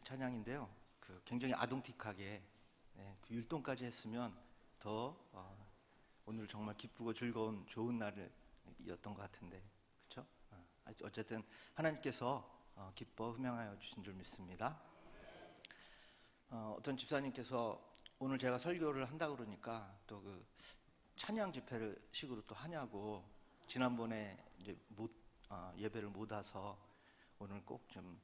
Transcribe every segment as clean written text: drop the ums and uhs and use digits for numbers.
찬양인데요. 굉장히 아동틱하게 그 율동까지 했으면 더 오늘 정말 기쁘고 즐거운 좋은 날이었던 것 같은데, 그렇죠? 어쨌든 하나님께서 기뻐 흠양하여 주신 줄 믿습니다. 어떤 집사님께서 오늘 제가 설교를 한다 그러니까 또 그 찬양 집회를 식으로 또 하냐고, 지난번에 이제 예배를 못 와서 오늘 꼭 좀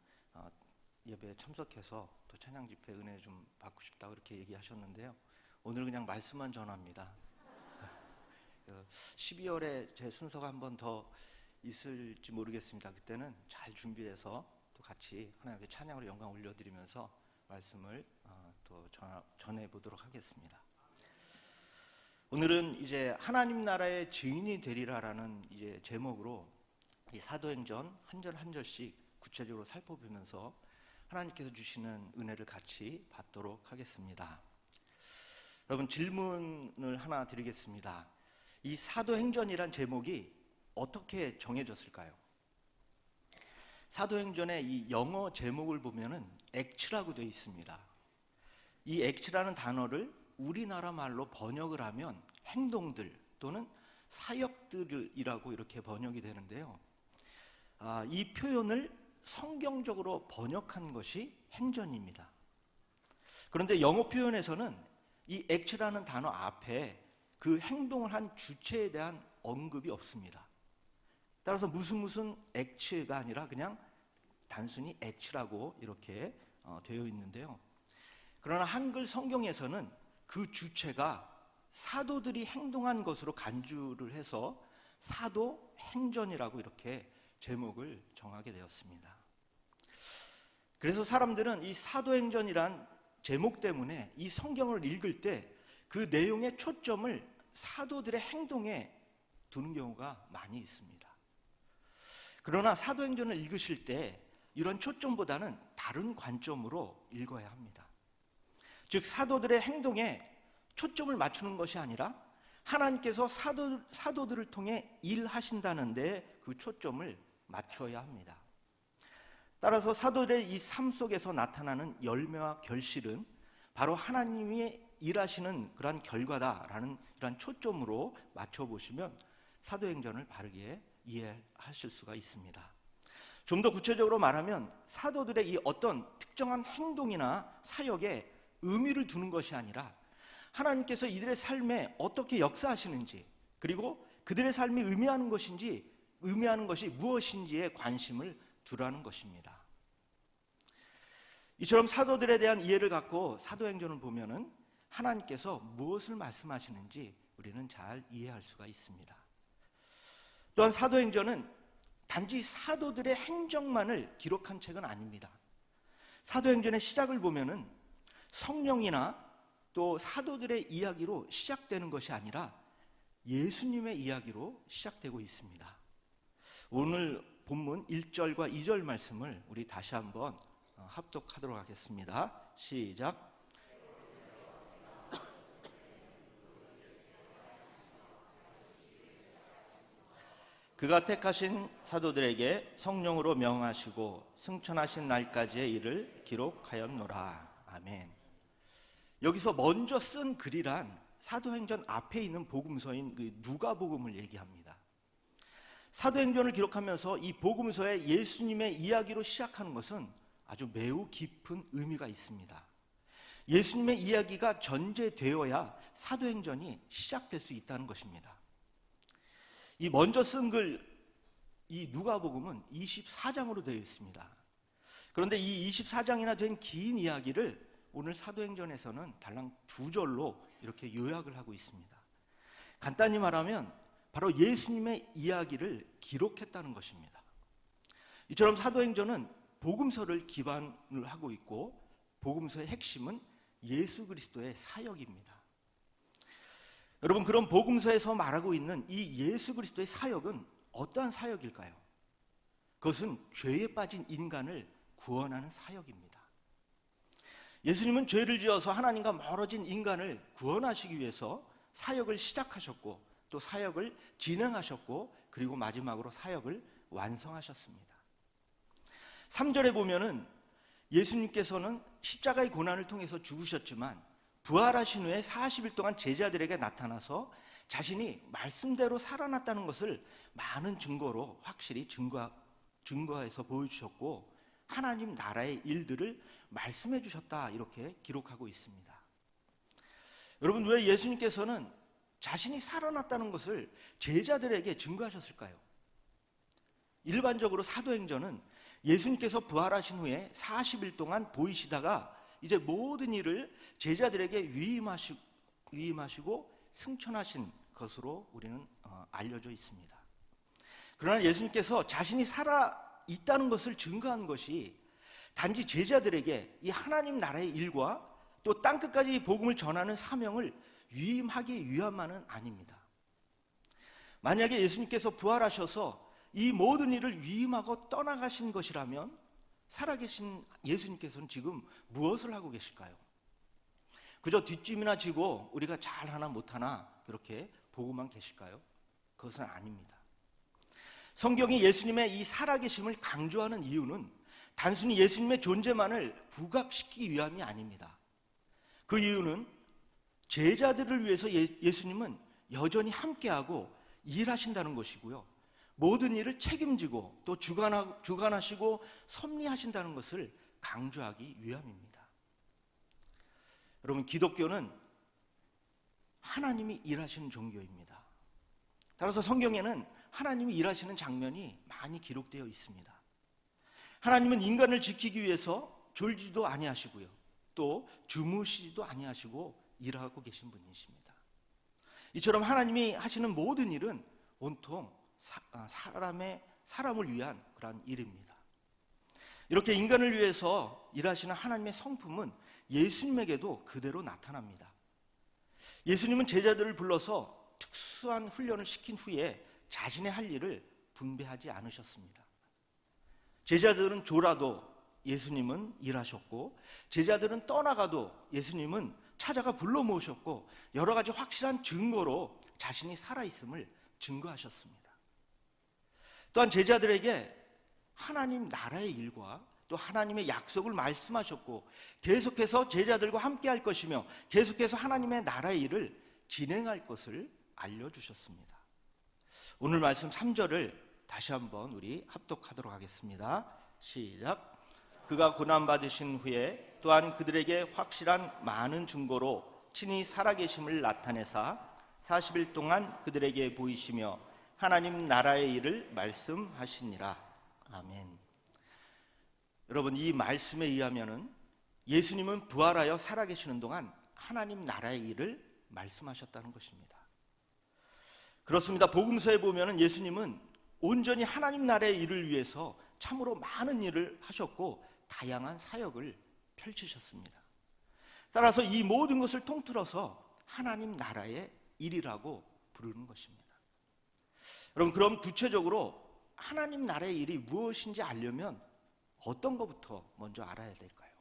예배에 참석해서 또 찬양 집회 은혜 좀 받고 싶다 그렇게 얘기하셨는데요. 오늘 그냥 말씀만 전합니다. 12월에 제 순서가 한 번 더 있을지 모르겠습니다. 그때는 잘 준비해서 또 같이 하나님께 찬양으로 영광 올려드리면서 말씀을 또 전해보도록 하겠습니다. 오늘은 이제 하나님 나라의 증인이 되리라라는 이제 제목으로 이 사도행전 한 절 한 절씩 구체적으로 살펴보면서 하나님께서 주시는 은혜를 같이 받도록 하겠습니다. 여러분, 질문을 하나 드리겠습니다. 이 사도행전이란 제목이 어떻게 정해졌을까요? 사도행전의 이 영어 제목을 보면은 액츠라고 되어 있습니다. 이 액츠라는 단어를 우리나라 말로 번역을 하면 행동들 또는 사역들이라고 이렇게 번역이 되는데요. 이 표현을 성경적으로 번역한 것이 행전입니다. 그런데 영어 표현에서는 이 액츠라는 단어 앞에 그 행동을 한 주체에 대한 언급이 없습니다. 따라서 무슨 액츠가 아니라 그냥 단순히 액츠라고 이렇게 되어 있는데요. 그러나 한글 성경에서는 그 주체가 사도들이 행동한 것으로 간주를 해서 사도행전이라고 이렇게 제목을 정하게 되었습니다. 그래서 사람들은 이 사도행전이란 제목 때문에 이 성경을 읽을 때 그 내용의 초점을 사도들의 행동에 두는 경우가 많이 있습니다. 그러나 사도행전을 읽으실 때 이런 초점보다는 다른 관점으로 읽어야 합니다. 즉, 사도들의 행동에 초점을 맞추는 것이 아니라 하나님께서 사도들을 통해 일하신다는 데 그 초점을 맞춰야 합니다. 따라서 사도들의 이 삶 속에서 나타나는 열매와 결실은 바로 하나님이 일하시는 그런 결과다라는 이런 초점으로 맞춰보시면 사도행전을 바르게 이해하실 수가 있습니다. 좀 더 구체적으로 말하면 사도들의 이 어떤 특정한 행동이나 사역에 의미를 두는 것이 아니라 하나님께서 이들의 삶에 어떻게 역사하시는지, 그리고 그들의 삶이 의미하는 것이 무엇인지에 관심을 두라는 것입니다. 이처럼 사도들에 대한 이해를 갖고 사도행전을 보면은 하나님께서 무엇을 말씀하시는지 우리는 잘 이해할 수가 있습니다. 또한 사도행전은 단지 사도들의 행적만을 기록한 책은 아닙니다. 사도행전의 시작을 보면은 성령이나 또 사도들의 이야기로 시작되는 것이 아니라 예수님의 이야기로 시작되고 있습니다. 오늘 본문 1절과 2절 말씀을 우리 다시 한번 합독하도록 하겠습니다. 시작. 그가 택하신 사도들에게 성령으로 명하시고 승천하신 날까지의 일을 기록하였노라. 아멘. 여기서 먼저 쓴 글이란 사도행전 앞에 있는 복음서인 그 누가복음을 얘기합니다. 사도행전을 기록하면서 이 복음서에 예수님의 이야기로 시작하는 것은 아주 매우 깊은 의미가 있습니다. 예수님의 이야기가 전제되어야 사도행전이 시작될 수 있다는 것입니다. 이 먼저 쓴 글, 이 누가복음은 24장으로 되어 있습니다. 그런데 이 24장이나 된 긴 이야기를 오늘 사도행전에서는 달랑 2절로 이렇게 요약을 하고 있습니다. 간단히 말하면 바로 예수님의 이야기를 기록했다는 것입니다. 이처럼 사도행전은 복음서를 기반을 하고 있고 복음서의 핵심은 예수 그리스도의 사역입니다. 여러분, 그런 복음서에서 말하고 있는 이 예수 그리스도의 사역은 어떠한 사역일까요? 그것은 죄에 빠진 인간을 구원하는 사역입니다. 예수님은 죄를 지어서 하나님과 멀어진 인간을 구원하시기 위해서 사역을 시작하셨고 또 사역을 진행하셨고 그리고 마지막으로 사역을 완성하셨습니다. 3절에 보면은 예수님께서는 십자가의 고난을 통해서 죽으셨지만 부활하신 후에 40일 동안 제자들에게 나타나서 자신이 말씀대로 살아났다는 것을 많은 증거로 확실히 증거해서 보여주셨고 하나님 나라의 일들을 말씀해 주셨다, 이렇게 기록하고 있습니다. 여러분, 왜 예수님께서는 자신이 살아났다는 것을 제자들에게 증거하셨을까요? 일반적으로 사도행전은 예수님께서 부활하신 후에 40일 동안 보이시다가 이제 모든 일을 제자들에게 위임하시고 승천하신 것으로 우리는 알려져 있습니다. 그러나 예수님께서 자신이 살아 있다는 것을 증거한 것이 단지 제자들에게 이 하나님 나라의 일과 또 땅끝까지 복음을 전하는 사명을 위임하기 위함만은 아닙니다. 만약에 예수님께서 부활하셔서 이 모든 일을 위임하고 떠나가신 것이라면 살아계신 예수님께서는 지금 무엇을 하고 계실까요? 그저 뒷짐이나 지고 우리가 잘하나 못하나 그렇게 보고만 계실까요? 그것은 아닙니다. 성경이 예수님의 이 살아계심을 강조하는 이유는 단순히 예수님의 존재만을 부각시키기 위함이 아닙니다. 그 이유는 제자들을 위해서 예수님은 여전히 함께하고 일하신다는 것이고요, 모든 일을 책임지고 또 주관하시고 섭리하신다는 것을 강조하기 위함입니다. 여러분, 기독교는 하나님이 일하시는 종교입니다. 따라서 성경에는 하나님이 일하시는 장면이 많이 기록되어 있습니다. 하나님은 인간을 지키기 위해서 졸지도 아니하시고요, 또 주무시지도 아니하시고 일하고 계신 분이십니다. 이처럼 하나님이 하시는 모든 일은 온통 사람을 위한 그러한 일입니다. 이렇게 인간을 위해서 일하시는 하나님의 성품은 예수님에게도 그대로 나타납니다. 예수님은 제자들을 불러서 특수한 훈련을 시킨 후에 자신의 할 일을 분배하지 않으셨습니다. 제자들은 졸아도 예수님은 일하셨고, 제자들은 떠나가도 예수님은 찾아가 불러 모으셨고, 여러 가지 확실한 증거로 자신이 살아있음을 증거하셨습니다. 또한 제자들에게 하나님 나라의 일과 또 하나님의 약속을 말씀하셨고, 계속해서 제자들과 함께 할 것이며 계속해서 하나님의 나라의 일을 진행할 것을 알려주셨습니다. 오늘 말씀 3절을 다시 한번 우리 합독하도록 하겠습니다. 시작. 그가 고난받으신 후에 또한 그들에게 확실한 많은 증거로 친히 살아계심을 나타내사 40일 동안 그들에게 보이시며 하나님 나라의 일을 말씀하시니라. 아멘. 여러분, 이 말씀에 의하면은 예수님은 부활하여 살아계시는 동안 하나님 나라의 일을 말씀하셨다는 것입니다. 그렇습니다. 복음서에 보면은 예수님은 온전히 하나님 나라의 일을 위해서 참으로 많은 일을 하셨고 다양한 사역을 펼치셨습니다. 따라서 이 모든 것을 통틀어서 하나님 나라의 일이라고 부르는 것입니다. 여러분, 그럼 구체적으로 하나님 나라의 일이 무엇인지 알려면 어떤 것부터 먼저 알아야 될까요?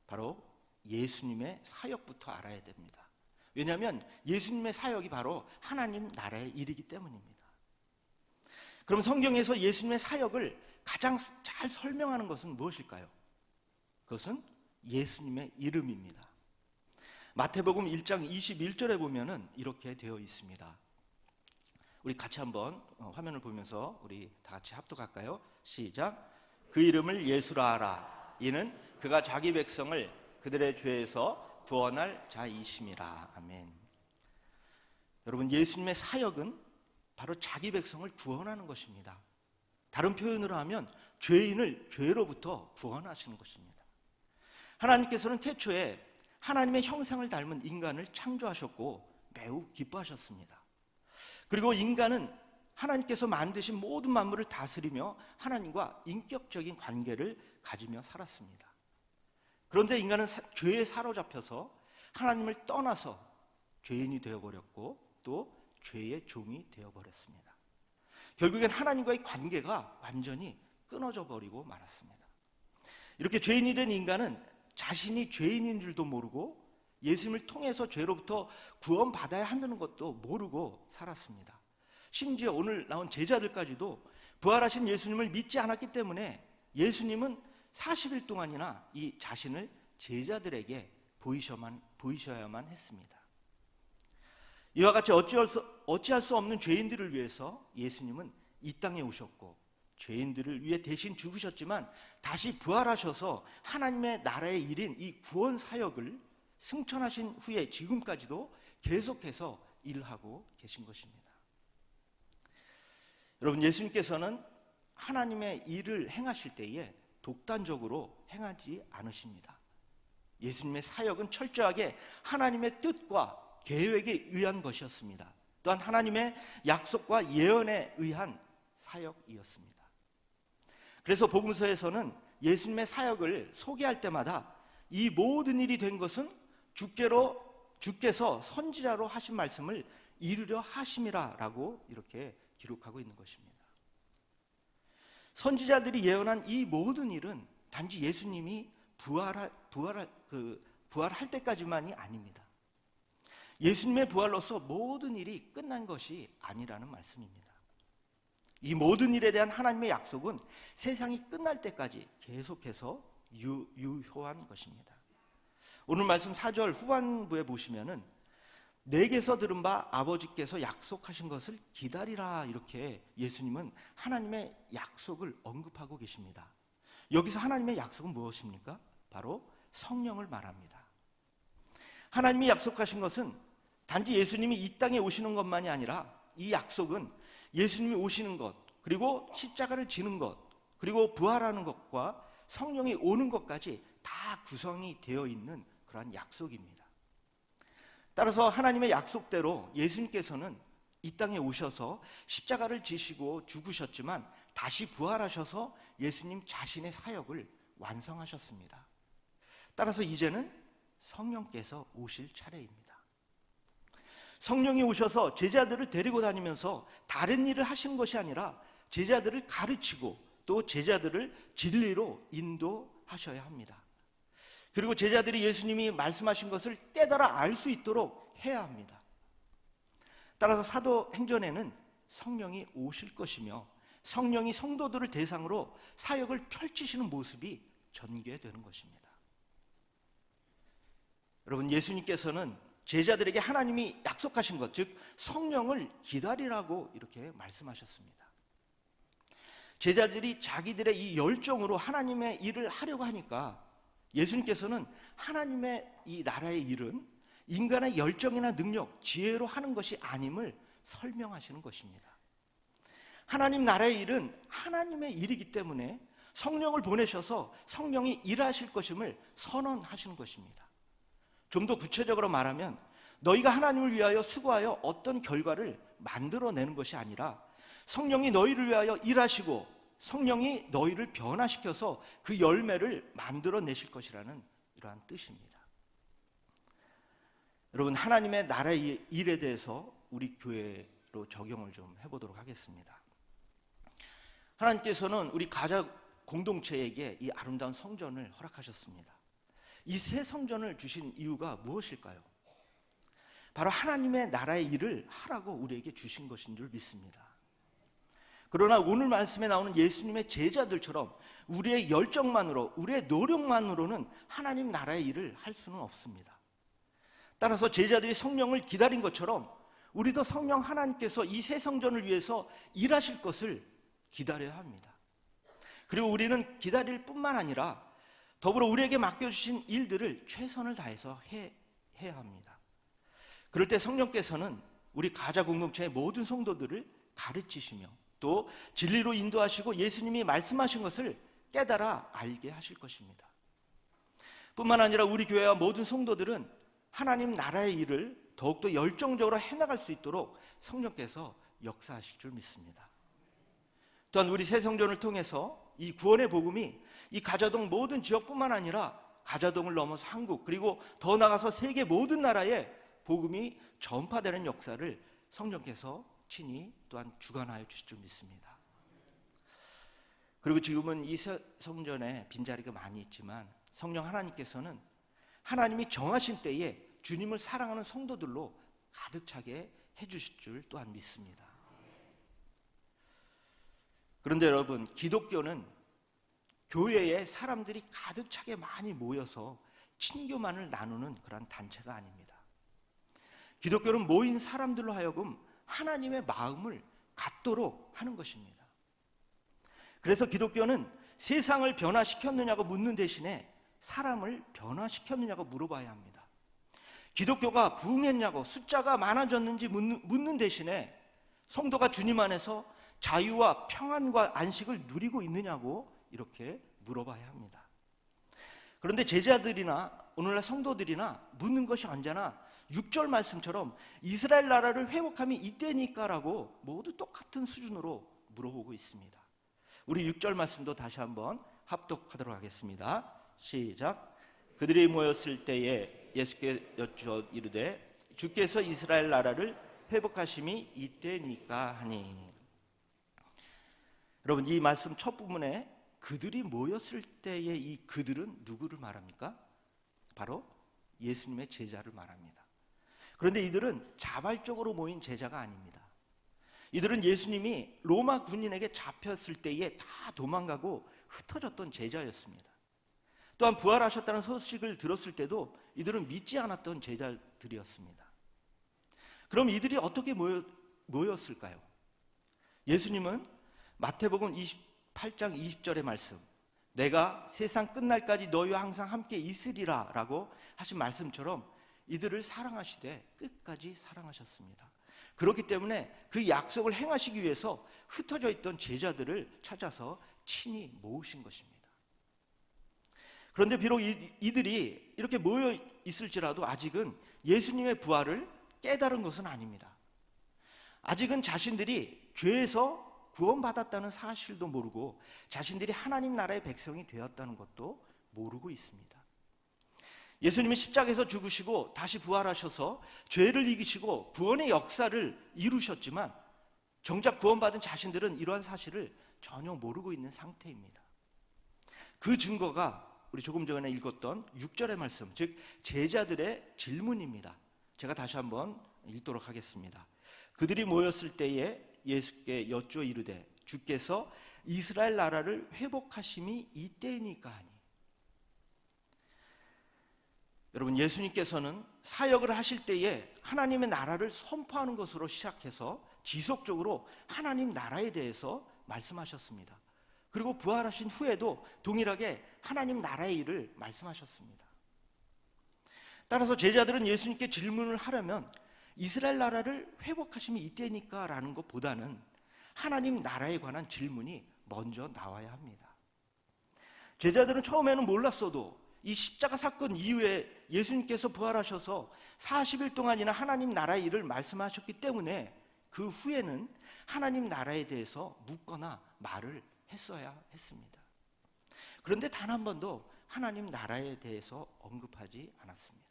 바로 예수님의 사역부터 알아야 됩니다. 왜냐하면 예수님의 사역이 바로 하나님 나라의 일이기 때문입니다. 그럼 성경에서 예수님의 사역을 가장 잘 설명하는 것은 무엇일까요? 그것은 예수님의 이름입니다. 마태복음 1장 21절에 보면은 이렇게 되어 있습니다. 우리 같이 한번 화면을 보면서 우리 다 같이 합독할까요? 시작. 그 이름을 예수라 하라. 이는 그가 자기 백성을 그들의 죄에서 구원할 자이심이라. 아멘. 여러분, 예수님의 사역은 바로 자기 백성을 구원하는 것입니다. 다른 표현으로 하면 죄인을 죄로부터 구원하시는 것입니다. 하나님께서는 태초에 하나님의 형상을 닮은 인간을 창조하셨고 매우 기뻐하셨습니다. 그리고 인간은 하나님께서 만드신 모든 만물을 다스리며 하나님과 인격적인 관계를 가지며 살았습니다. 그런데 인간은 죄에 사로잡혀서 하나님을 떠나서 죄인이 되어버렸고 또 죄의 종이 되어버렸습니다. 결국엔 하나님과의 관계가 완전히 끊어져 버리고 말았습니다. 이렇게 죄인이 된 인간은 자신이 죄인인 줄도 모르고 예수님을 통해서 죄로부터 구원받아야 한다는 것도 모르고 살았습니다. 심지어 오늘 나온 제자들까지도 부활하신 예수님을 믿지 않았기 때문에 예수님은 40일 동안이나 이 자신을 제자들에게 보이셔야만 했습니다. 이와 같이 어찌할 수 없는 죄인들을 위해서 예수님은 이 땅에 오셨고 죄인들을 위해 대신 죽으셨지만 다시 부활하셔서 하나님의 나라의 일인 이 구원 사역을 승천하신 후에 지금까지도 계속해서 일하고 계신 것입니다. 여러분, 예수님께서는 하나님의 일을 행하실 때에 독단적으로 행하지 않으십니다. 예수님의 사역은 철저하게 하나님의 뜻과 계획에 의한 것이었습니다. 또한 하나님의 약속과 예언에 의한 사역이었습니다. 그래서 복음서에서는 예수님의 사역을 소개할 때마다 이 모든 일이 된 것은 주께서 선지자로 하신 말씀을 이루려 하심이라라고 이렇게 기록하고 있는 것입니다. 선지자들이 예언한 이 모든 일은 단지 예수님이 부활할 때까지만이 아닙니다. 예수님의 부활로서 모든 일이 끝난 것이 아니라는 말씀입니다. 이 모든 일에 대한 하나님의 약속은 세상이 끝날 때까지 계속해서 유효한 것입니다. 오늘 말씀 4절 후반부에 보시면은 내게서 들은 바 아버지께서 약속하신 것을 기다리라, 이렇게 예수님은 하나님의 약속을 언급하고 계십니다. 여기서 하나님의 약속은 무엇입니까? 바로 성령을 말합니다. 하나님이 약속하신 것은 단지 예수님이 이 땅에 오시는 것만이 아니라 이 약속은 예수님이 오시는 것, 그리고 십자가를 지는 것, 그리고 부활하는 것과 성령이 오는 것까지 다 구성이 되어 있는 그러한 약속입니다. 따라서 하나님의 약속대로 예수님께서는 이 땅에 오셔서 십자가를 지시고 죽으셨지만 다시 부활하셔서 예수님 자신의 사역을 완성하셨습니다. 따라서 이제는 성령께서 오실 차례입니다. 성령이 오셔서 제자들을 데리고 다니면서 다른 일을 하시는 것이 아니라 제자들을 가르치고 또 제자들을 진리로 인도하셔야 합니다. 그리고 제자들이 예수님이 말씀하신 것을 깨달아 알 수 있도록 해야 합니다. 따라서 사도행전에는 성령이 오실 것이며 성령이 성도들을 대상으로 사역을 펼치시는 모습이 전개되는 것입니다. 여러분, 예수님께서는 제자들에게 하나님이 약속하신 것, 즉 성령을 기다리라고 이렇게 말씀하셨습니다. 제자들이 자기들의 이 열정으로 하나님의 일을 하려고 하니까 예수님께서는 하나님의 이 나라의 일은 인간의 열정이나 능력, 지혜로 하는 것이 아님을 설명하시는 것입니다. 하나님 나라의 일은 하나님의 일이기 때문에 성령을 보내셔서 성령이 일하실 것임을 선언하시는 것입니다. 좀 더 구체적으로 말하면 너희가 하나님을 위하여 수고하여 어떤 결과를 만들어내는 것이 아니라 성령이 너희를 위하여 일하시고 성령이 너희를 변화시켜서 그 열매를 만들어내실 것이라는 이러한 뜻입니다. 여러분, 하나님의 나라의 일에 대해서 우리 교회로 적용을 좀 해보도록 하겠습니다. 하나님께서는 우리 가자 공동체에게 이 아름다운 성전을 허락하셨습니다. 이 새 성전을 주신 이유가 무엇일까요? 바로 하나님의 나라의 일을 하라고 우리에게 주신 것인 줄 믿습니다. 그러나 오늘 말씀에 나오는 예수님의 제자들처럼 우리의 열정만으로, 우리의 노력만으로는 하나님 나라의 일을 할 수는 없습니다. 따라서 제자들이 성령을 기다린 것처럼 우리도 성령 하나님께서 이 새 성전을 위해서 일하실 것을 기다려야 합니다. 그리고 우리는 기다릴 뿐만 아니라 더불어 우리에게 맡겨주신 일들을 최선을 다해서 해야 합니다. 그럴 때 성령께서는 우리 가자 공동체의 모든 성도들을 가르치시며 또 진리로 인도하시고 예수님이 말씀하신 것을 깨달아 알게 하실 것입니다. 뿐만 아니라 우리 교회와 모든 성도들은 하나님 나라의 일을 더욱더 열정적으로 해나갈 수 있도록 성령께서 역사하실 줄 믿습니다. 또한 우리 새 성전을 통해서 이 구원의 복음이 이 가자동 모든 지역뿐만 아니라 가자동을 넘어서 한국, 그리고 더 나아가서 세계 모든 나라에 복음이 전파되는 역사를 성령께서 친히 또한 주관하여 주실 줄 믿습니다. 그리고 지금은 이 성전에 빈자리가 많이 있지만 성령 하나님께서는 하나님이 정하신 때에 주님을 사랑하는 성도들로 가득 차게 해주실 줄 또한 믿습니다. 그런데 여러분, 기독교는 교회에 사람들이 가득 차게 많이 모여서 친교만을 나누는 그런 단체가 아닙니다. 기독교는 모인 사람들로 하여금 하나님의 마음을 갖도록 하는 것입니다. 그래서 기독교는 세상을 변화시켰느냐고 묻는 대신에 사람을 변화시켰느냐고 물어봐야 합니다. 기독교가 부흥했냐고, 숫자가 많아졌는지 묻는 대신에 성도가 주님 안에서 자유와 평안과 안식을 누리고 있느냐고 이렇게 물어봐야 합니다. 그런데 제자들이나 오늘날 성도들이나 묻는 것이 언제나 6절 말씀처럼 이스라엘 나라를 회복함이 이때니까라고 모두 똑같은 수준으로 물어보고 있습니다. 우리 6절 말씀도 다시 한번 합독하도록 하겠습니다. 시작. 그들이 모였을 때에 예수께 여쭈어 이르되 주께서 이스라엘 나라를 회복하심이 이때니까 하니. 여러분, 이 말씀 첫 부분에 그들이 모였을 때의 이 그들은 누구를 말합니까? 바로 예수님의 제자를 말합니다. 그런데 이들은 자발적으로 모인 제자가 아닙니다. 이들은 예수님이 로마 군인에게 잡혔을 때에 다 도망가고 흩어졌던 제자였습니다. 또한 부활하셨다는 소식을 들었을 때도 이들은 믿지 않았던 제자들이었습니다. 그럼 이들이 어떻게 모였을까요? 예수님은 마태복음 28장 20절의 말씀, 내가 세상 끝날까지 너희와 항상 함께 있으리라 라고 하신 말씀처럼 이들을 사랑하시되 끝까지 사랑하셨습니다. 그렇기 때문에 그 약속을 행하시기 위해서 흩어져 있던 제자들을 찾아서 친히 모으신 것입니다. 그런데 비록 이들이 이렇게 모여 있을지라도 아직은 예수님의 부활을 깨달은 것은 아닙니다. 아직은 자신들이 죄에서 구원받았다는 사실도 모르고 자신들이 하나님 나라의 백성이 되었다는 것도 모르고 있습니다. 예수님이 십자가에서 죽으시고 다시 부활하셔서 죄를 이기시고 구원의 역사를 이루셨지만 정작 구원받은 자신들은 이러한 사실을 전혀 모르고 있는 상태입니다. 그 증거가 우리 조금 전에 읽었던 6절의 말씀, 즉 제자들의 질문입니다. 제가 다시 한번 읽도록 하겠습니다. 그들이 모였을 때에 예수께 여쭈어 이르되 주께서 이스라엘 나라를 회복하심이 이때이니까 하니. 여러분, 예수님께서는 사역을 하실 때에 하나님의 나라를 선포하는 것으로 시작해서 지속적으로 하나님 나라에 대해서 말씀하셨습니다. 그리고 부활하신 후에도 동일하게 하나님 나라의 일을 말씀하셨습니다. 따라서 제자들은 예수님께 질문을 하려면 이스라엘 나라를 회복하심이 이때니까 라는 것보다는 하나님 나라에 관한 질문이 먼저 나와야 합니다. 제자들은 처음에는 몰랐어도 이 십자가 사건 이후에 예수님께서 부활하셔서 40일 동안이나 하나님 나라의 일을 말씀하셨기 때문에 그 후에는 하나님 나라에 대해서 묻거나 말을 했어야 했습니다. 그런데 단 한 번도 하나님 나라에 대해서 언급하지 않았습니다.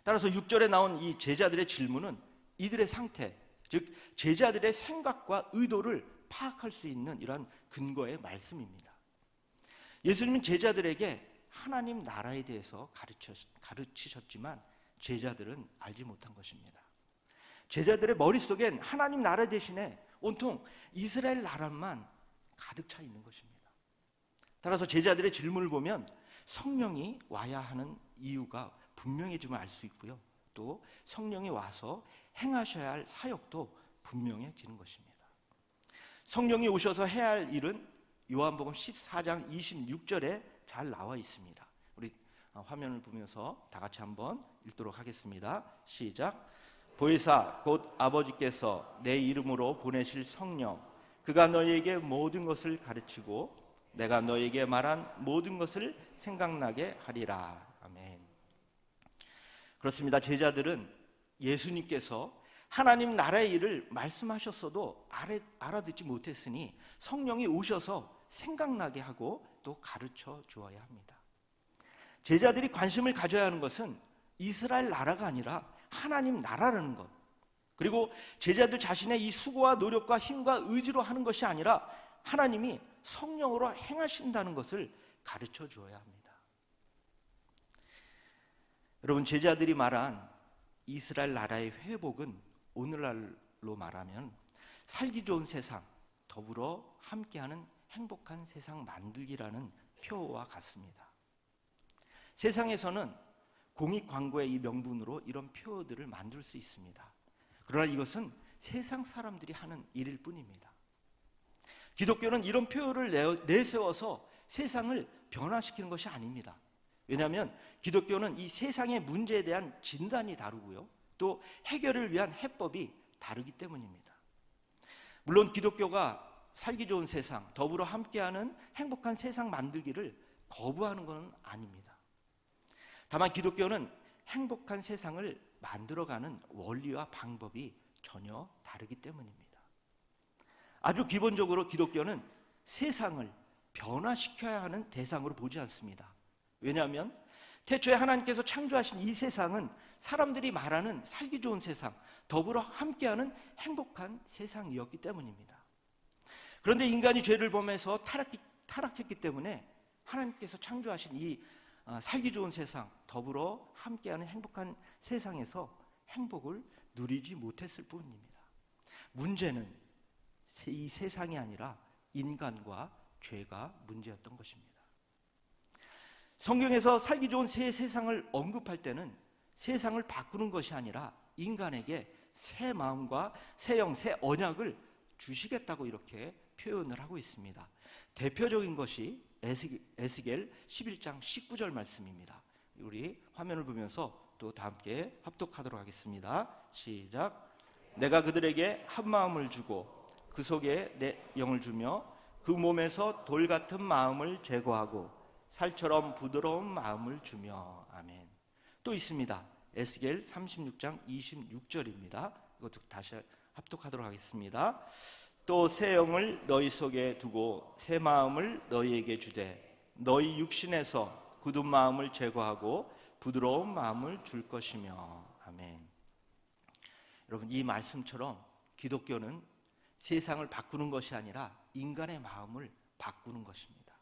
따라서 6절에 나온 이 제자들의 질문은 이들의 상태, 즉 제자들의 생각과 의도를 파악할 수 있는 이러한 근거의 말씀입니다. 예수님은 제자들에게 하나님 나라에 대해서 가르치셨지만 제자들은 알지 못한 것입니다. 제자들의 머릿속엔 하나님 나라 대신에 온통 이스라엘 나라만 가득 차 있는 것입니다. 따라서 제자들의 질문을 보면 성령이 와야 하는 이유가 분명해지면 알 수 있고요. 또 성령이 와서 행하셔야 할 사역도 분명해지는 것입니다. 성령이 오셔서 해야 할 일은 요한복음 14장 26절에 잘 나와 있습니다. 우리 화면을 보면서 다 같이 한번 읽도록 하겠습니다. 시작. 보혜사 곧 아버지께서 내 이름으로 보내실 성령, 그가 너희에게 모든 것을 가르치고 내가 너희에게 말한 모든 것을 생각나게 하리라. 아멘. 그렇습니다. 제자들은 예수님께서 하나님 나라의 일을 말씀하셨어도 알아듣지 못했으니 성령이 오셔서 생각나게 하고 또 가르쳐 주어야 합니다. 제자들이 관심을 가져야 하는 것은 이스라엘 나라가 아니라 하나님 나라라는 것, 그리고 제자들 자신의 이 수고와 노력과 힘과 의지로 하는 것이 아니라 하나님이 성령으로 행하신다는 것을 가르쳐 주어야 합니다. 여러분, 제자들이 말한 이스라엘 나라의 회복은 오늘날로 말하면 살기 좋은 세상, 더불어 함께하는 행복한 세상 만들기라는 표어와 같습니다. 세상에서는 공익 광고의 이 명분으로 이런 표어들을 만들 수 있습니다. 그러나 이것은 세상 사람들이 하는 일일 뿐입니다. 기독교는 이런 표어를 내세워서 세상을 변화시키는 것이 아닙니다. 왜냐하면 기독교는 이 세상의 문제에 대한 진단이 다르고요, 또 해결을 위한 해법이 다르기 때문입니다. 물론 기독교가 살기 좋은 세상, 더불어 함께하는 행복한 세상 만들기를 거부하는 것은 아닙니다. 다만 기독교는 행복한 세상을 만들어가는 원리와 방법이 전혀 다르기 때문입니다. 아주 기본적으로 기독교는 세상을 변화시켜야 하는 대상으로 보지 않습니다. 왜냐하면 태초에 하나님께서 창조하신 이 세상은 사람들이 말하는 살기 좋은 세상, 더불어 함께하는 행복한 세상이었기 때문입니다. 그런데 인간이 죄를 범해서 타락했기 때문에 하나님께서 창조하신 이 살기 좋은 세상, 더불어 함께하는 행복한 세상에서 행복을 누리지 못했을 뿐입니다. 문제는 이 세상이 아니라 인간과 죄가 문제였던 것입니다. 성경에서 살기 좋은 새 세상을 언급할 때는 세상을 바꾸는 것이 아니라 인간에게 새 마음과 새 영, 새 언약을 주시겠다고 이렇게 표현을 하고 있습니다. 대표적인 것이 에스겔 11장 19절 말씀입니다. 우리 화면을 보면서 또 다 함께 합독하도록 하겠습니다. 시작. 내가 그들에게 한 마음을 주고 그 속에 내 영을 주며 그 몸에서 돌 같은 마음을 제거하고 살처럼 부드러운 마음을 주며. 아멘. 또 있습니다. 에스겔 36장 26절입니다. 이것도 다시 합독하도록 하겠습니다. 또 새 영을 너희 속에 두고 새 마음을 너희에게 주되 너희 육신에서 굳은 마음을 제거하고 부드러운 마음을 줄 것이며. 아멘. 여러분, 이 말씀처럼 기독교는 세상을 바꾸는 것이 아니라 인간의 마음을 바꾸는 것입니다.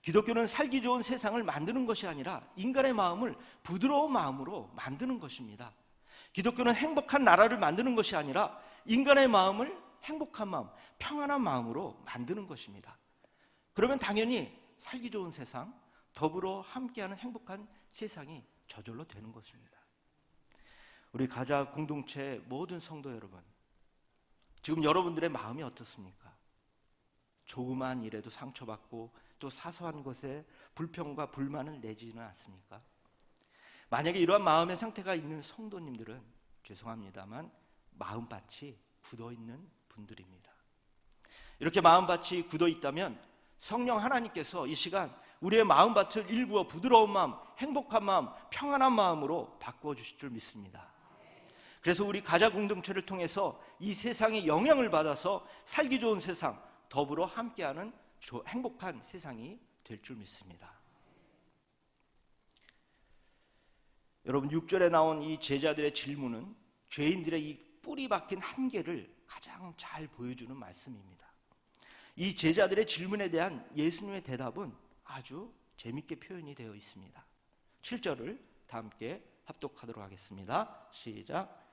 기독교는 살기 좋은 세상을 만드는 것이 아니라 인간의 마음을 부드러운 마음으로 만드는 것입니다. 기독교는 행복한 나라를 만드는 것이 아니라 인간의 마음을 행복한 마음, 평안한 마음으로 만드는 것입니다. 그러면 당연히 살기 좋은 세상, 더불어 함께하는 행복한 세상이 저절로 되는 것입니다. 우리 가자 공동체 모든 성도 여러분, 지금 여러분들의 마음이 어떻습니까? 조그마한 일에도 상처받고 또 사소한 것에 불평과 불만을 내지는 않습니까? 만약에 이러한 마음의 상태가 있는 성도님들은 죄송합니다만 마음밭이 굳어있는 분들입니다. 이렇게 마음밭이 굳어있다면 성령 하나님께서 이 시간 우리의 마음밭을 일구어 부드러운 마음, 행복한 마음, 평안한 마음으로 바꾸어 주실 줄 믿습니다. 그래서 우리 가자 공동체를 통해서 이 세상에 영향을 받아서 살기 좋은 세상, 더불어 함께하는 행복한 세상이 될 줄 믿습니다. 여러분, 6절에 나온 이 제자들의 질문은 죄인들의 이 뿌리 박힌 한계를 가장 잘 보여주는 말씀입니다. 이 제자들의 질문에 대한 예수님의 대답은 아주 재밌게 표현이 되어 있습니다. 7절을 다 함께 합독하도록 하겠습니다. 시작.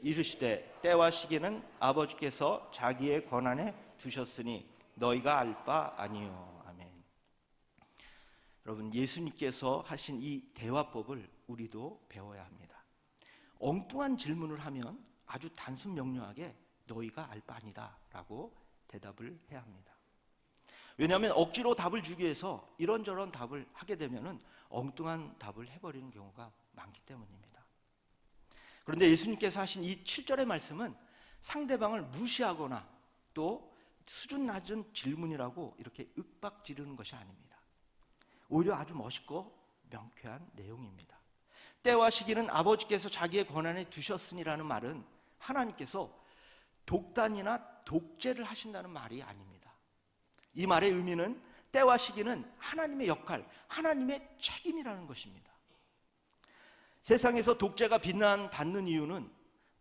이르시되 때와 시기는 아버지께서 자기의 권한에 두셨으니 너희가 알 바 아니요. 아멘. 여러분, 예수님께서 하신 이 대화법을 우리도 배워야 합니다. 엉뚱한 질문을 하면 아주 단순 명료하게 너희가 알 바 아니다 라고 대답을 해야 합니다. 왜냐하면 억지로 답을 주기 위해서 이런저런 답을 하게 되면 엉뚱한 답을 해버리는 경우가 많기 때문입니다. 그런데 예수님께서 하신 이 7절의 말씀은 상대방을 무시하거나 또 수준 낮은 질문이라고 이렇게 윽박 지르는 것이 아닙니다. 오히려 아주 멋있고 명쾌한 내용입니다. 때와 시기는 아버지께서 자기의 권한에 두셨으니라는 말은 하나님께서 독단이나 독재를 하신다는 말이 아닙니다. 이 말의 의미는 때와 시기는 하나님의 역할, 하나님의 책임이라는 것입니다. 세상에서 독재가 비난받는 이유는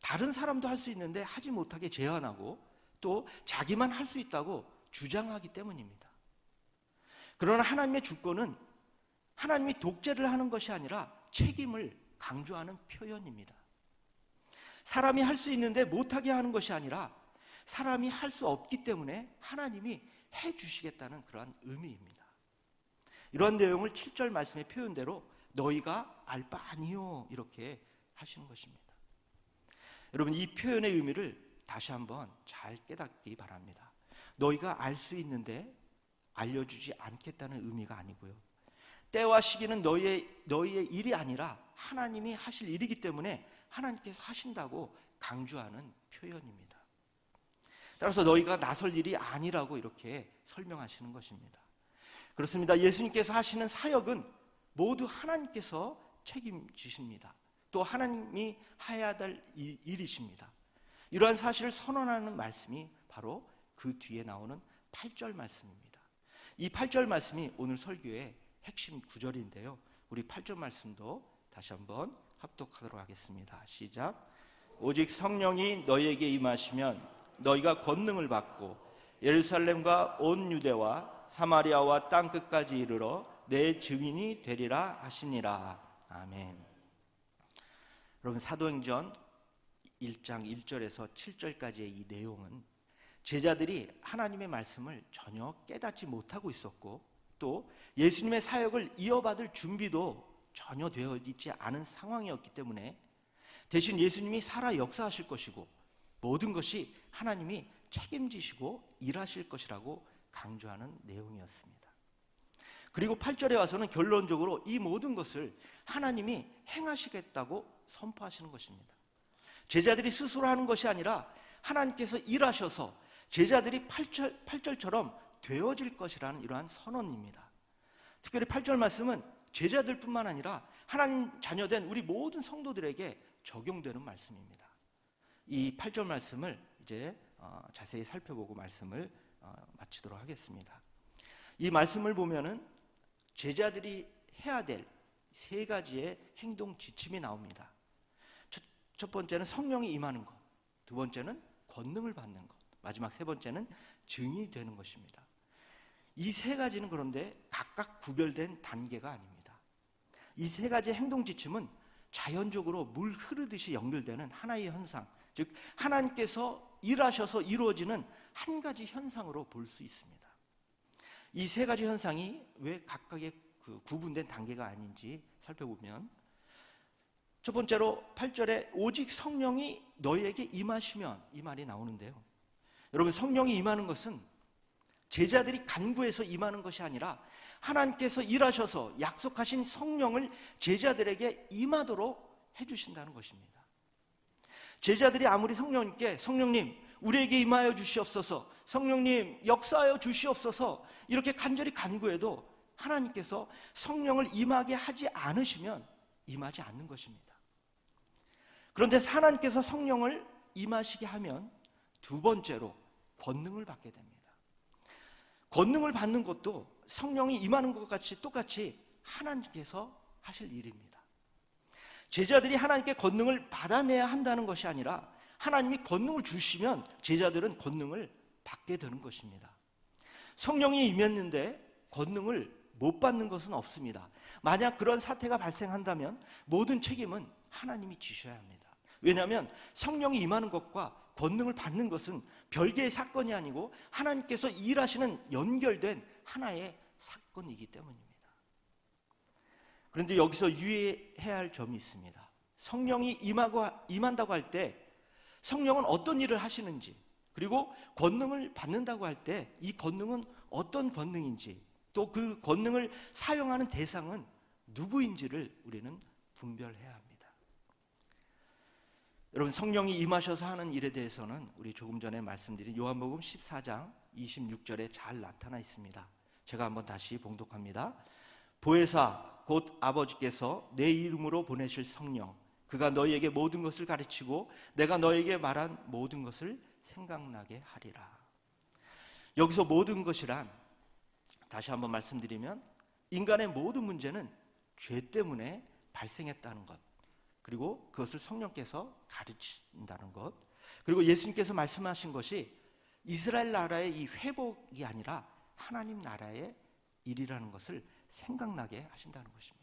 다른 사람도 할 수 있는데 하지 못하게 제한하고 또 자기만 할 수 있다고 주장하기 때문입니다. 그러나 하나님의 주권은 하나님이 독재를 하는 것이 아니라 책임을 강조하는 표현입니다. 사람이 할 수 있는데 못하게 하는 것이 아니라 사람이 할 수 없기 때문에 하나님이 해주시겠다는 그러한 의미입니다. 이러한 내용을 7절 말씀의 표현대로 너희가 알 바 아니요 이렇게 하시는 것입니다. 여러분, 이 표현의 의미를 다시 한번 잘 깨닫기 바랍니다. 너희가 알 수 있는데 알려주지 않겠다는 의미가 아니고요, 때와 시기는 너희의 일이 아니라 하나님이 하실 일이기 때문에 하나님께서 하신다고 강조하는 표현입니다. 따라서 너희가 나설 일이 아니라고 이렇게 설명하시는 것입니다. 그렇습니다. 예수님께서 하시는 사역은 모두 하나님께서 책임지십니다. 또 하나님이 해야 될 일이십니다. 이러한 사실을 선언하는 말씀이 바로 그 뒤에 나오는 8절 말씀입니다. 이 8절 말씀이 오늘 설교의 핵심 구절인데요, 우리 8절 말씀도 다시 한번 합독하도록 하겠습니다. 시작. 오직 성령이 너희에게 임하시면 너희가 권능을 받고 예루살렘과 온 유대와 사마리아와 땅 끝까지 이르러 내 증인이 되리라 하시니라. 아멘. 여러분, 사도행전 1장 1절에서 7절까지의 이 내용은 제자들이 하나님의 말씀을 전혀 깨닫지 못하고 있었고, 또 예수님의 사역을 이어받을 준비도 전혀 되어 있지 않은 상황이었기 때문에 대신 예수님이 살아 역사하실 것이고 모든 것이 하나님이 책임지시고 일하실 것이라고 강조하는 내용이었습니다. 그리고 8절에 와서는 결론적으로 이 모든 것을 하나님이 행하시겠다고 선포하시는 것입니다. 제자들이 스스로 하는 것이 아니라 하나님께서 일하셔서 제자들이 8절처럼 되어질 것이라는 이러한 선언입니다. 특별히 8절 말씀은 제자들뿐만 아니라 하나님 자녀된 우리 모든 성도들에게 적용되는 말씀입니다. 이 8절 말씀을 이제 자세히 살펴보고 말씀을 마치도록 하겠습니다. 이 말씀을 보면은 제자들이 해야 될 세 가지의 행동 지침이 나옵니다. 첫 번째는 성령이 임하는 것, 두 번째는 권능을 받는 것, 마지막 세 번째는 증인이 되는 것입니다. 이 세 가지는 그런데 각각 구별된 단계가 아닙니다. 이 세 가지 행동 지침은 자연적으로 물 흐르듯이 연결되는 하나의 현상, 즉 하나님께서 일하셔서 이루어지는 한 가지 현상으로 볼 수 있습니다. 이 세 가지 현상이 왜 각각의 구분된 단계가 아닌지 살펴보면, 첫 번째로 8절에 오직 성령이 너희에게 임하시면, 이 말이 나오는데요, 여러분, 성령이 임하는 것은 제자들이 간구해서 임하는 것이 아니라 하나님께서 일하셔서 약속하신 성령을 제자들에게 임하도록 해주신다는 것입니다. 제자들이 아무리 성령님께 성령님 우리에게 임하여 주시옵소서, 성령님 역사하여 주시옵소서 이렇게 간절히 간구해도 하나님께서 성령을 임하게 하지 않으시면 임하지 않는 것입니다. 그런데 하나님께서 성령을 임하시게 하면 두 번째로 권능을 받게 됩니다. 권능을 받는 것도 성령이 임하는 것 같이 똑같이 하나님께서 하실 일입니다. 제자들이 하나님께 권능을 받아내야 한다는 것이 아니라 하나님이 권능을 주시면 제자들은 권능을 받게 되는 것입니다. 성령이 임했는데 권능을 못 받는 것은 없습니다. 만약 그런 사태가 발생한다면 모든 책임은 하나님이 지셔야 합니다. 왜냐하면 성령이 임하는 것과 권능을 받는 것은 별개의 사건이 아니고 하나님께서 일하시는 연결된 하나의 사건이기 때문입니다. 그런데 여기서 유의해야 할 점이 있습니다. 성령이 임한다고 할 때 성령은 어떤 일을 하시는지, 그리고 권능을 받는다고 할 때 이 권능은 어떤 권능인지, 또 그 권능을 사용하는 대상은 누구인지를 우리는 분별해야 합니다. 여러분, 성령이 임하셔서 하는 일에 대해서는 우리 조금 전에 말씀드린 요한복음 14장 26절에 잘 나타나 있습니다. 제가 한번 다시 봉독합니다. 보혜사 곧 아버지께서 내 이름으로 보내실 성령, 그가 너희에게 모든 것을 가르치고 내가 너희에게 말한 모든 것을 생각나게 하리라. 여기서 모든 것이란, 다시 한번 말씀드리면, 인간의 모든 문제는 죄 때문에 발생했다는 것, 그리고 그것을 성령께서 가르친다는 것, 그리고 예수님께서 말씀하신 것이 이스라엘 나라의 이 회복이 아니라 하나님 나라의 일이라는 것을 생각나게 하신다는 것입니다.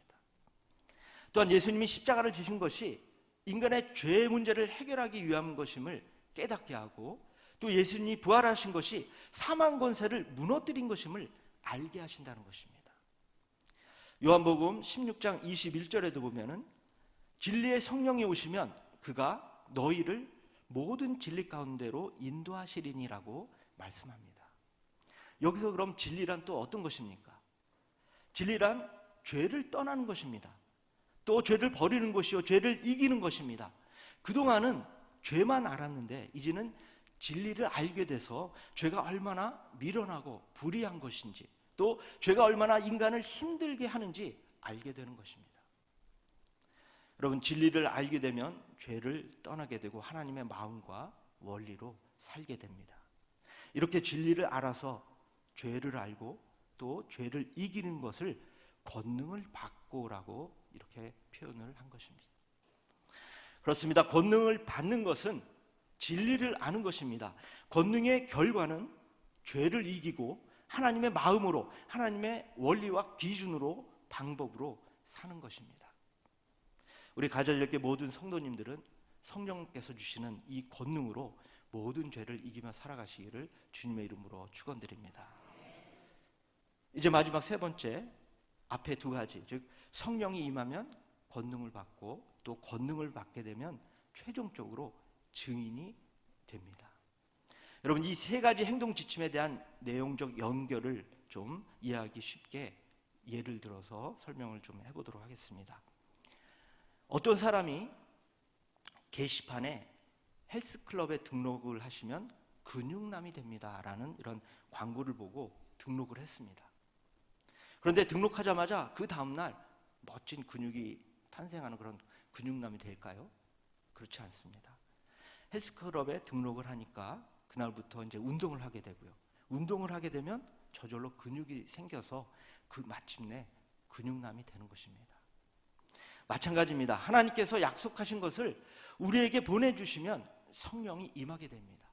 또한 예수님이 십자가를 지신 것이 인간의 죄 문제를 해결하기 위한 것임을 깨닫게 하고, 또 예수님이 부활하신 것이 사망 권세를 무너뜨린 것임을 알게 하신다는 것입니다. 요한복음 16장 21절에도 보면은 진리의 성령이 오시면 그가 너희를 모든 진리 가운데로 인도하시리니라고 말씀합니다. 여기서 그럼 진리란 또 어떤 것입니까? 진리란 죄를 떠나는 것입니다. 또 죄를 버리는 것이요 죄를 이기는 것입니다. 그동안은 죄만 알았는데 이제는 진리를 알게 돼서 죄가 얼마나 미련하고 불의한 것인지, 또 죄가 얼마나 인간을 힘들게 하는지 알게 되는 것입니다. 여러분, 진리를 알게 되면 죄를 떠나게 되고 하나님의 마음과 원리로 살게 됩니다. 이렇게 진리를 알아서 죄를 알고 또 죄를 이기는 것을 권능을 받고라고 이렇게 표현을 한 것입니다. 그렇습니다. 권능을 받는 것은 진리를 아는 것입니다. 권능의 결과는 죄를 이기고 하나님의 마음으로, 하나님의 원리와 기준으로, 방법으로 사는 것입니다. 우리 가정일교 모든 성도님들은 성령께서 주시는 이 권능으로 모든 죄를 이기며 살아가시기를 주님의 이름으로 축원드립니다. 이제 마지막 세 번째, 앞에 두 가지, 즉 성령이 임하면 권능을 받고 또 권능을 받게 되면 최종적으로 증인이 됩니다. 여러분, 이 세 가지 행동 지침에 대한 내용적 연결을 좀 이해하기 쉽게 예를 들어서 설명을 좀 해보도록 하겠습니다. 어떤 사람이 게시판에 헬스클럽에 등록을 하시면 근육남이 됩니다라는 이런 광고를 보고 등록을 했습니다. 그런데 등록하자마자 그 다음날 멋진 근육이 탄생하는 그런 근육남이 될까요? 그렇지 않습니다. 헬스클럽에 등록을 하니까 그날부터 이제 운동을 하게 되고요. 운동을 하게 되면 저절로 근육이 생겨서 그 마침내 근육남이 되는 것입니다. 마찬가지입니다. 하나님께서 약속하신 것을 우리에게 보내주시면 성령이 임하게 됩니다.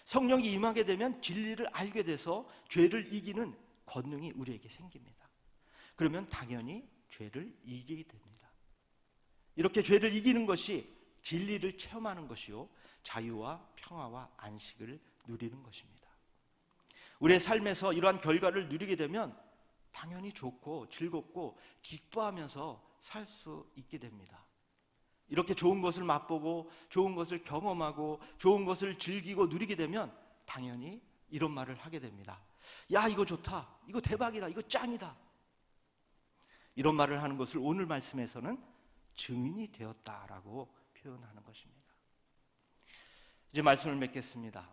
성령이 임하게 되면 진리를 알게 돼서 죄를 이기는 권능이 우리에게 생깁니다. 그러면 당연히 죄를 이기게 됩니다. 이렇게 죄를 이기는 것이 진리를 체험하는 것이요, 자유와 평화와 안식을 누리는 것입니다. 우리의 삶에서 이러한 결과를 누리게 되면 당연히 좋고 즐겁고 기뻐하면서 살 수 있게 됩니다. 이렇게 좋은 것을 맛보고 좋은 것을 경험하고 좋은 것을 즐기고 누리게 되면 당연히 이런 말을 하게 됩니다. 야, 이거 좋다, 이거 대박이다, 이거 짱이다. 이런 말을 하는 것을 오늘 말씀에서는 증인이 되었다라고 표현하는 것입니다. 이제 말씀을 맺겠습니다.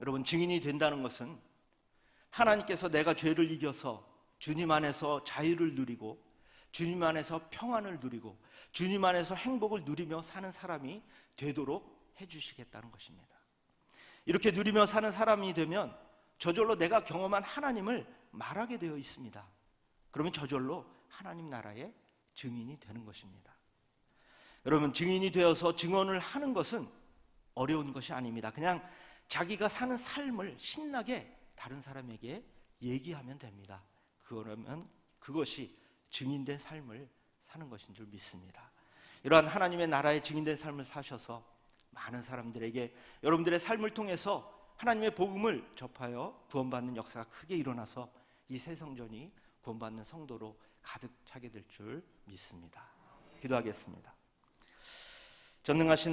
여러분, 증인이 된다는 것은 하나님께서 내가 죄를 이겨서 주님 안에서 자유를 누리고 주님 안에서 평안을 누리고 주님 안에서 행복을 누리며 사는 사람이 되도록 해주시겠다는 것입니다. 이렇게 누리며 사는 사람이 되면 저절로 내가 경험한 하나님을 말하게 되어 있습니다. 그러면 저절로 하나님 나라의 증인이 되는 것입니다. 여러분, 증인이 되어서 증언을 하는 것은 어려운 것이 아닙니다. 그냥 자기가 사는 삶을 신나게 다른 사람에게 얘기하면 됩니다. 그러면 그것이 증인된 삶을 사는 것인 줄 믿습니다. 이러한 하나님의 나라의 증인된 삶을 사셔서 많은 사람들에게 여러분들의 삶을 통해서 하나님의 복음을 접하여 구원받는 역사가 크게 일어나서 이 새성전이 구원받는 성도로 가득 차게 될 줄 믿습니다. 기도하겠습니다. 전능하신